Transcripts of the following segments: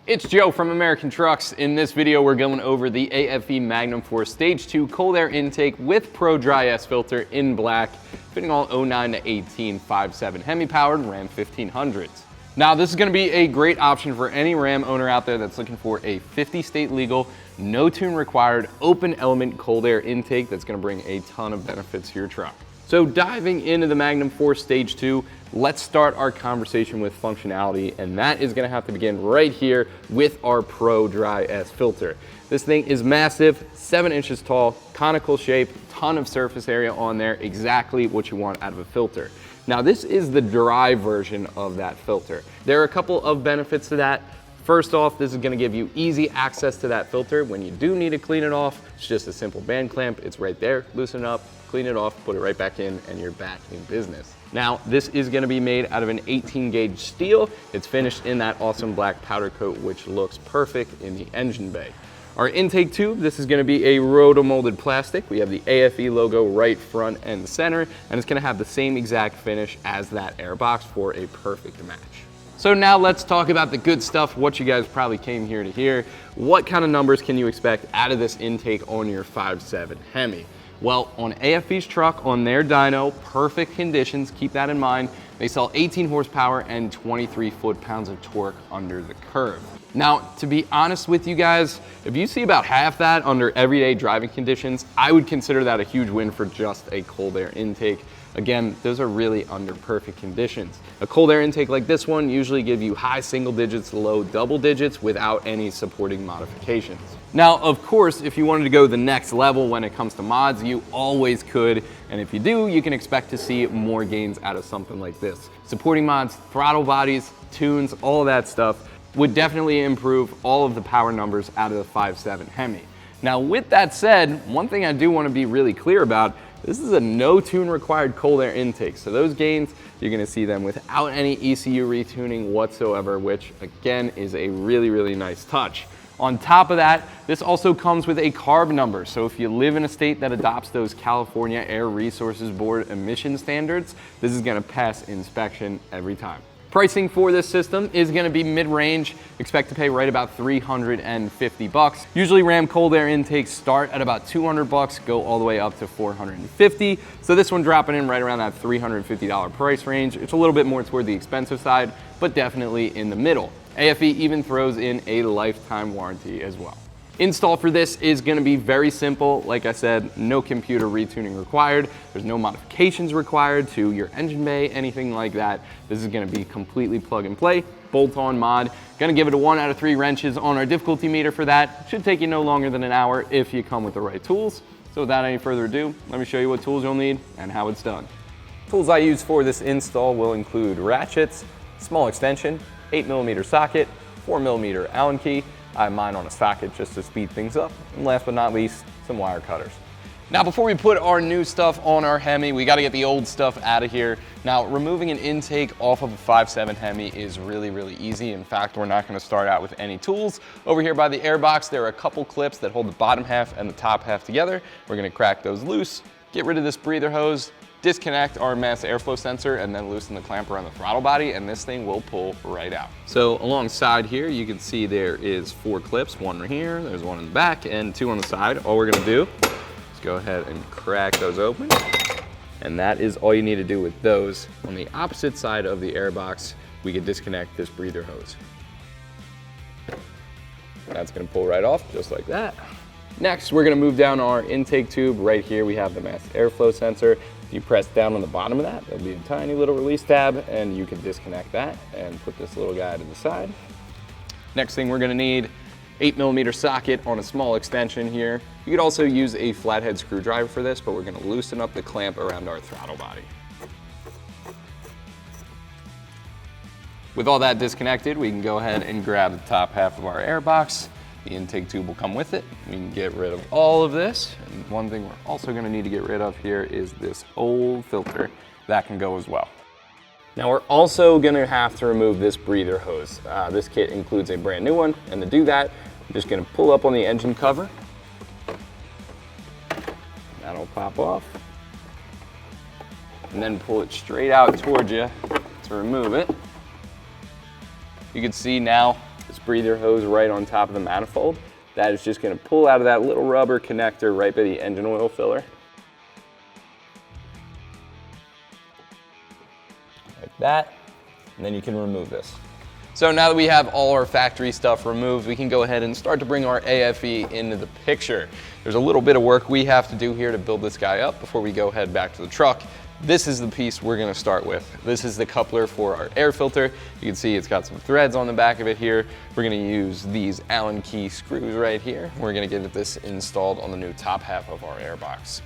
It's Joe from American Trucks. In this video, we're going over the AFE Magnum FORCE Stage 2 cold air intake with Pro Dry S filter in black, fitting all 09 to 18 5.7 Hemi-powered Ram 1500s. Now, this is going to be a great option for any Ram owner out there that's looking for a 50-state legal, no tune required, open element cold air intake that's going to bring a ton of benefits to your truck. So diving into the Magnum FORCE Stage 2, let's start our conversation with functionality, and that is gonna have to begin right here with our Pro Dry S filter. This thing is massive, 7 inches tall, conical shape, ton of surface area on there, exactly what you want out of a filter. Now this is the dry version of that filter. There are a couple of benefits to that. First off, this is gonna give you easy access to that filter. When you do need to clean it off, it's just a simple band clamp. It's right there, loosen it up, clean it off, put it right back in, and you're back in business. Now, this is gonna be made out of an 18 gauge steel. It's finished in that awesome black powder coat, which looks perfect in the engine bay. Our intake tube, this is gonna be a roto-molded plastic. We have the AFE logo right front and center, and it's gonna have the same exact finish as that air box for a perfect match. So now let's talk about the good stuff, what you guys probably came here to hear. What kind of numbers can you expect out of this intake on your 5.7 Hemi? Well, on AFE's truck, on their dyno, perfect conditions, keep that in mind. They sell 18 horsepower and 23 foot-pounds of torque under the curve. Now, to be honest with you guys, if you see about half that under everyday driving conditions, I would consider that a huge win for just a cold air intake. Again, those are really under perfect conditions. A cold air intake like this one usually give you high single digits, low double digits without any supporting modifications. Now, of course, if you wanted to go the next level when it comes to mods, you always could. And if you do, you can expect to see more gains out of something like this. Supporting mods, throttle bodies, tunes, all of that stuff would definitely improve all of the power numbers out of the 5.7 Hemi. Now, with that said, one thing I do want to be really clear about, this is a no tune required cold air intake. So those gains, you're gonna see them without any ECU retuning whatsoever, which again is a really, really nice touch. On top of that, this also comes with a CARB number. So if you live in a state that adopts those California Air Resources Board emission standards, this is gonna pass inspection every time. Pricing for this system is gonna be mid-range. Expect to pay right about 350 bucks. Usually Ram cold air intakes start at about 200 bucks, go all the way up to 450. So this one dropping in right around that $350 price range. It's a little bit more toward the expensive side, but definitely in the middle. AFE even throws in a lifetime warranty as well. Install for this is gonna be very simple. Like I said, no computer retuning required. There's no modifications required to your engine bay, anything like that. This is gonna be completely plug and play, bolt-on mod. Gonna give it a 1 out of 3 wrenches on our difficulty meter for that. Should take you no longer than an hour if you come with the right tools. So without any further ado, let me show you what tools you'll need and how it's done. Tools I use for this install will include ratchets, small extension, 8mm socket, 4mm Allen key. I have mine on a socket just to speed things up. And last but not least, some wire cutters. Now, before we put our new stuff on our Hemi, we gotta get the old stuff out of here. Now, removing an intake off of a 5.7 Hemi is really, really easy. In fact, we're not gonna start out with any tools. Over here by the airbox, there are a couple clips that hold the bottom half and the top half together. We're gonna crack those loose, get rid of this breather hose, disconnect our mass airflow sensor, and then loosen the clamp around the throttle body, and this thing will pull right out. So alongside here, you can see there is 4 clips, one right here, there's one in the back, and 2 on the side. All we're gonna do is go ahead and crack those open, and that is all you need to do with those. On the opposite side of the airbox, we can disconnect this breather hose. That's gonna pull right off, just like that. Next, we're gonna move down our intake tube. Right here, we have the mass airflow sensor. If you press down on the bottom of that, there'll be a tiny little release tab, and you can disconnect that and put this little guy to the side. Next thing we're gonna need, 8mm socket on a small extension here. You could also use a flathead screwdriver for this, but we're gonna loosen up the clamp around our throttle body. With all that disconnected, we can go ahead and grab the top half of our airbox. The intake tube will come with it. We can get rid of all of this. And one thing we're also gonna need to get rid of here is this old filter. That can go as well. Now we're also gonna have to remove this breather hose. This kit includes a brand new one, and to do that, I'm just gonna pull up on the engine cover. That'll pop off. And then pull it straight out towards you to remove it. You can see now this breather hose right on top of the manifold. That is just going to pull out of that little rubber connector right by the engine oil filler. Like that, and then you can remove this. So now that we have all our factory stuff removed, we can go ahead and start to bring our AFE into the picture. There's a little bit of work we have to do here to build this guy up before we go head back to the truck. This is the piece we're gonna start with. This is the coupler for our air filter. You can see it's got some threads on the back of it here. We're gonna use these Allen key screws right here. We're gonna get this installed on the new top half of our air box.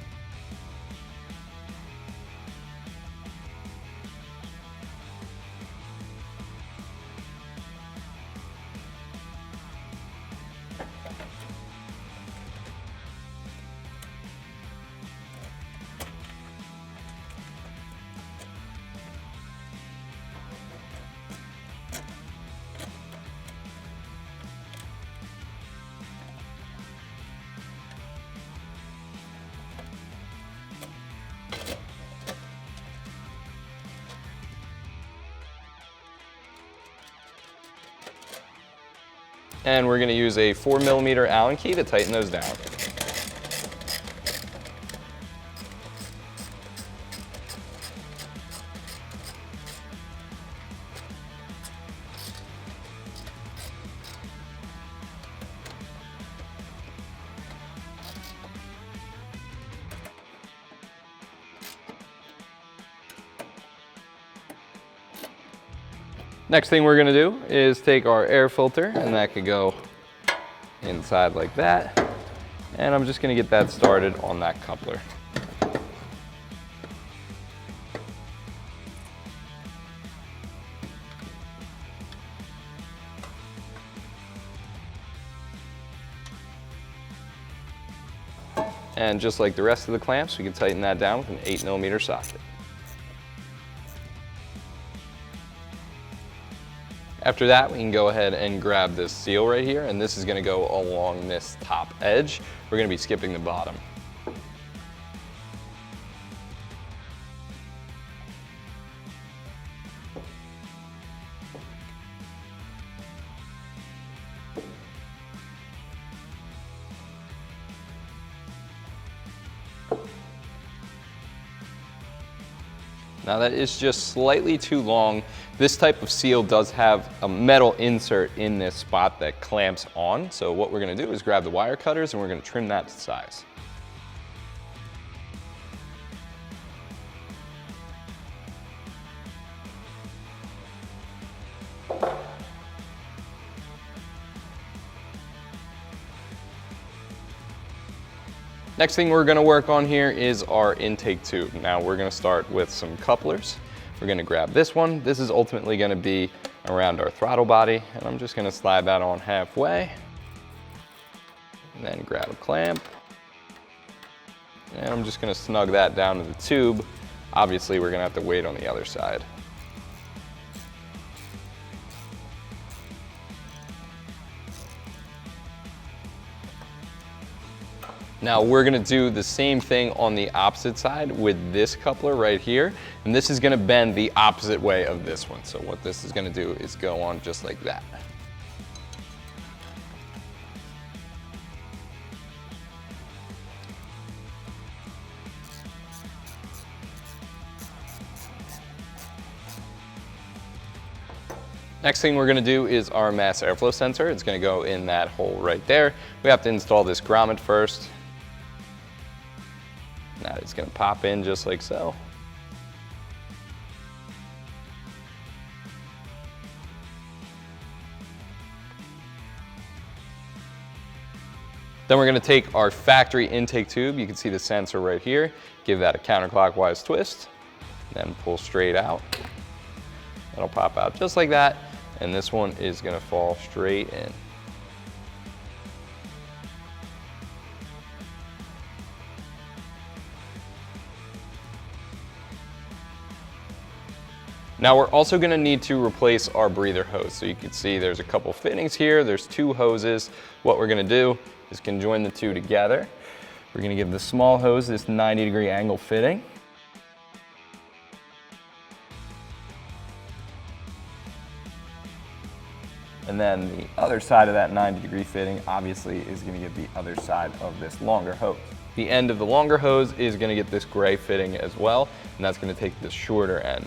And we're gonna use a 4mm Allen key to tighten those down. Next thing we're gonna do is take our air filter, and that could go inside like that. And I'm just gonna get that started on that coupler. And just like the rest of the clamps, we can tighten that down with an 8mm socket. After that, we can go ahead and grab this seal right here, and this is gonna go along this top edge. We're gonna be skipping the bottom. Now that is just slightly too long. This type of seal does have a metal insert in this spot that clamps on. So what we're gonna do is grab the wire cutters and we're gonna trim that to size. Next thing we're gonna work on here is our intake tube. Now we're gonna start with some couplers. We're gonna grab this one. This is ultimately gonna be around our throttle body, and I'm just gonna slide that on halfway. And then grab a clamp. And I'm just gonna snug that down to the tube. Obviously, we're gonna have to wait on the other side. Now we're gonna do the same thing on the opposite side with this coupler right here, and this is gonna bend the opposite way of this one. So what this is gonna do is go on just like that. Next thing we're gonna do is our mass airflow sensor. It's gonna go in that hole right there. We have to install this grommet first. Now it's gonna pop in just like so. Then we're gonna take our factory intake tube. You can see the sensor right here. Give that a counterclockwise twist, then pull straight out. That'll pop out just like that. And this one is gonna fall straight in. Now we're also gonna need to replace our breather hose. So you can see there's a couple fittings here. There's two hoses. What we're gonna do is conjoin the two together. We're gonna give the small hose this 90-degree angle fitting. And then the other side of that 90-degree fitting obviously is going to get the other side of this longer hose. The end of the longer hose is going to get this gray fitting as well, and that's going to take the shorter end.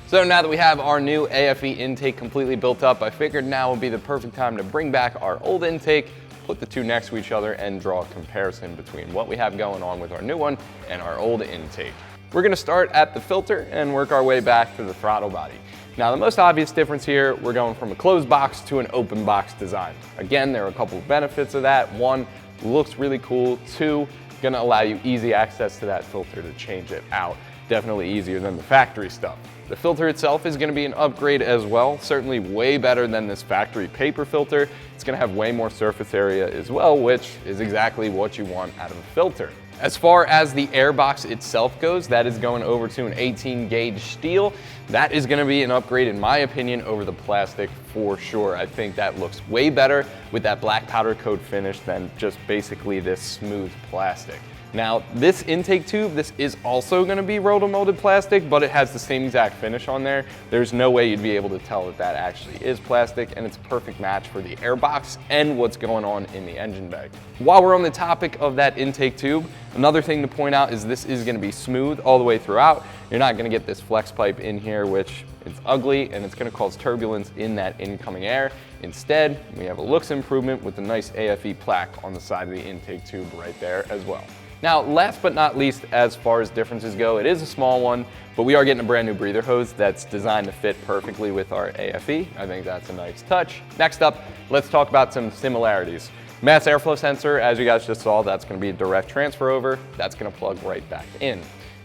So now that we have our new AFE intake completely built up, I figured now would be the perfect time to bring back our old intake, put the two next to each other, and draw a comparison between what we have going on with our new one and our old intake. We're going to start at the filter and work our way back to the throttle body. Now the most obvious difference here, we're going from a closed box to an open box design. Again, there are a couple of benefits of that. One, looks really cool. Two, going to allow you easy access to that filter to change it out. Definitely easier than the factory stuff. The filter itself is going to be an upgrade as well, certainly way better than this factory paper filter. It's going to have way more surface area as well, which is exactly what you want out of a filter. As far as the air box itself goes, that is going over to an 18 gauge steel. That is going to be an upgrade in my opinion over the plastic for sure. I think that looks way better with that black powder coat finish than just basically this smooth plastic. Now this intake tube, this is also going to be rotomolded plastic, but it has the same exact finish on there. There's no way you'd be able to tell that that actually is plastic, and it's a perfect match for the air box and what's going on in the engine bay. While we're on the topic of that intake tube, another thing to point out is this is going to be smooth all the way throughout. You're not going to get this flex pipe in here, which is ugly and it's going to cause turbulence in that incoming air. Instead, we have a looks improvement with the nice AFE plaque on the side of the intake tube right there as well. Now, last but not least, as far as differences go, it is a small one, but we are getting a brand new breather hose that's designed to fit perfectly with our AFE. I think that's a nice touch. Next up, let's talk about some similarities. Mass airflow sensor, as you guys just saw, that's going to be a direct transfer over. That's going to plug right back in.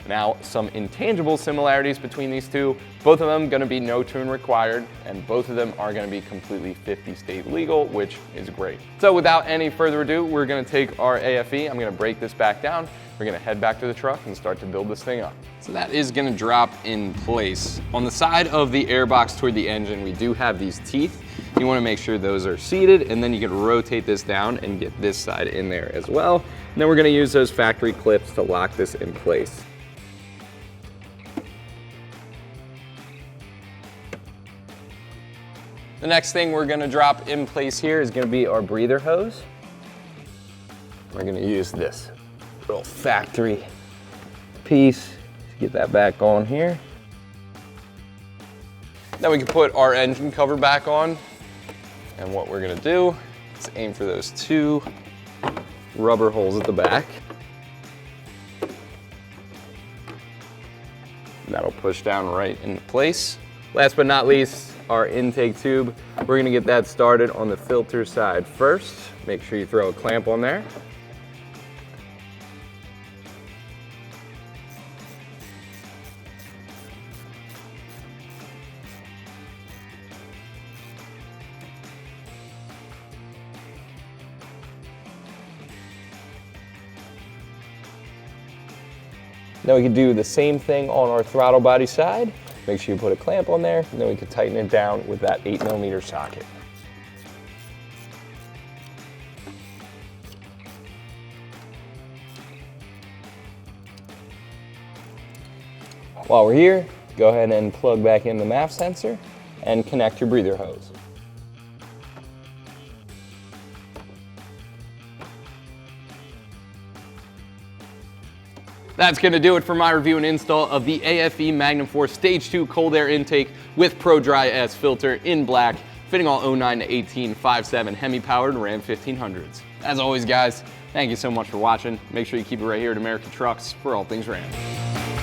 Now, some intangible similarities between these two, both of them going to be no tune required, and both of them are going to be completely 50 state legal, which is great. So without any further ado, we're going to take our AFE, I'm going to break this back down, we're going to head back to the truck and start to build this thing up. So that is going to drop in place. On the side of the airbox toward the engine, we do have these teeth. You want to make sure those are seated, and then you can rotate this down and get this side in there as well. And then we're going to use those factory clips to lock this in place. The next thing we're going to drop in place here is going to be our breather hose. We're going to use this little factory piece to get that back on here. Then we can put our engine cover back on. And what we're going to do is aim for those two rubber holes at the back. And that'll push down right into place. Last but not least, our intake tube. We're going to get that started on the filter side first. Make sure you throw a clamp on there. Then we can do the same thing on our throttle body side. Make sure you put a clamp on there, and then we can tighten it down with that 8mm socket. While we're here, go ahead and plug back in the MAF sensor and connect your breather hose. That's going to do it for my review and install of the AFE Magnum FORCE Stage 2 cold air intake with Pro Dry S filter in black, fitting all 09 to 18 5.7 Hemi-powered Ram 1500s. As always, guys, thank you so much for watching. Make sure you keep it right here at American Trucks for all things Ram.